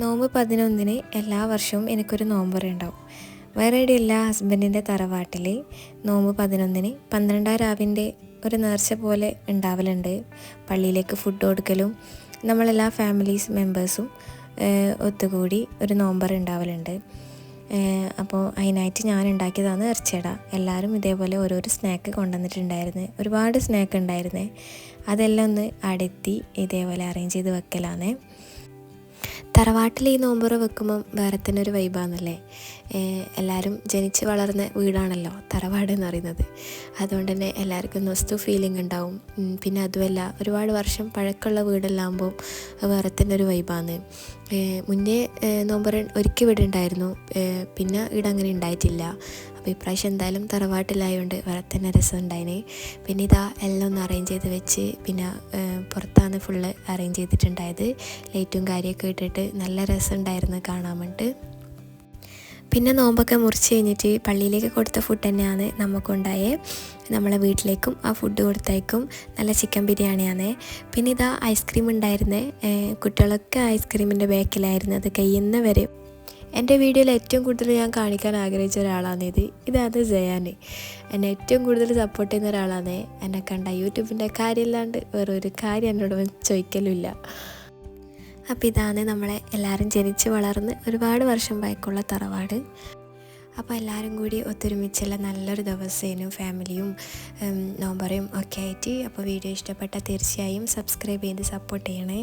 നോമ്പ് 11-ന് എല്ലാ വർഷവും എനിക്കൊരു നോമ്പുറ ഉണ്ടാവും. വേറെ എവിടെയില്ല, ഹസ്ബൻഡിൻ്റെ തറവാട്ടിൽ നോമ്പ് 11-ന് 12 രാവിൻ്റെ ഒരു നേർച്ച പോലെ ഉണ്ടാവലുണ്ട്. പള്ളിയിലേക്ക് ഫുഡ് കൊടുക്കലും നമ്മളെല്ലാ ഫാമിലീസ് മെമ്പേഴ്സും ഒത്തുകൂടി ഒരു നോമ്പുറ ഉണ്ടാവലുണ്ട്. അപ്പോൾ അതിനായിട്ട് ഞാൻ ഉണ്ടാക്കിയതാണ് ഇറച്ചിയട. എല്ലാവരും ഇതേപോലെ ഓരോരോ സ്നാക്ക് കൊണ്ടുവന്നിട്ടുണ്ടായിരുന്നു. ഒരുപാട് സ്നാക്ക് ഉണ്ടായിരുന്നേ. അതെല്ലാം ഒന്ന് അടുത്തി ഇതേപോലെ അറേഞ്ച് ചെയ്ത് വെക്കലാണ്. തറവാട്ടിൽ ഈ നോമ്പുറ വെക്കുമ്പം വേറെ തന്നെ ഒരു വൈബാണെന്നല്ലേ. എല്ലാവരും ജനിച്ച് വളർന്ന വീടാണല്ലോ തറവാട് എന്ന് പറയുന്നത്. അതുകൊണ്ട് തന്നെ എല്ലാവർക്കും നൊസ്റ്റു ഫീലിംഗ് ഉണ്ടാവും. പിന്നെ അതുമല്ല, ഒരുപാട് വർഷം പഴക്കമുള്ള വീടെല്ലാകുമ്പോൾ വേറെ തന്നെ ഒരു വൈബാണ്. മുന്നേ നോമ്പുറ ഒരിക്കൽ വീട് ഉണ്ടായിരുന്നു, പിന്നെ വീട് അങ്ങനെ ഉണ്ടായിട്ടില്ല. അപ്പോൾ ഇപ്രാവശ്യം എന്തായാലും തറവാട്ടിലായതുകൊണ്ട് വേറെ തന്നെ രസം ഉണ്ടായിന്. പിന്നെ ഇതാ എല്ലാം ഒന്ന് അറേഞ്ച് ചെയ്ത് വെച്ച്, പിന്നെ പുറത്താണ് ഫുള്ള് അറേഞ്ച് ചെയ്തിട്ടുണ്ടായത്. ലൈറ്റും കാര്യമൊക്കെ ഇട്ടിട്ട് നല്ല രസം ഉണ്ടായിരുന്നു കാണാൻ വേണ്ടിയിട്ട്. പിന്നെ നോമ്പൊക്കെ മുറിച്ച് കഴിഞ്ഞിട്ട് പള്ളിയിലേക്ക് കൊടുത്ത ഫുഡ് തന്നെയാണ് നമുക്കുണ്ടായേ. നമ്മളെ വീട്ടിലേക്കും ആ ഫുഡ് കൊടുത്തേക്കും. നല്ല ചിക്കൻ ബിരിയാണിയാണ്. പിന്നെ ഇതാ ഐസ്ക്രീം ഉണ്ടായിരുന്നേ. കുട്ടികളൊക്കെ ഐസ്ക്രീമിൻ്റെ ബാക്കിലായിരുന്നു, അത് കഴിയുന്നവരെ. എൻ്റെ വീഡിയോയിൽ ഏറ്റവും കൂടുതൽ ഞാൻ കാണിക്കാൻ ആഗ്രഹിച്ച ഒരാളാണിത്. ഇതാണ് ജയാൻ. എന്നെ ഏറ്റവും കൂടുതൽ സപ്പോർട്ട് ചെയ്യുന്ന ഒരാളാണ്. എന്നെ കണ്ട യൂട്യൂബിൻ്റെ കാര്യമില്ലാണ്ട് വേറൊരു കാര്യം എന്നോട് ചോദിക്കലുമില്ല. അപ്പോൾ ഇതാണ് നമ്മളെ എല്ലാവരും ജനിച്ച് വളർന്ന് ഒരുപാട് വർഷം പഴക്കമുള്ള തറവാട്. അപ്പോൾ എല്ലാവരും കൂടി ഒത്തൊരുമിച്ചുള്ള നല്ലൊരു ദിവസേനും ഫാമിലിയും നോമ്പറയും ഒക്കെ ആയിട്ട്. അപ്പോൾ വീഡിയോ ഇഷ്ടപ്പെട്ടാൽ തീർച്ചയായും സബ്സ്ക്രൈബ് ചെയ്ത് സപ്പോർട്ട് ചെയ്യണേ.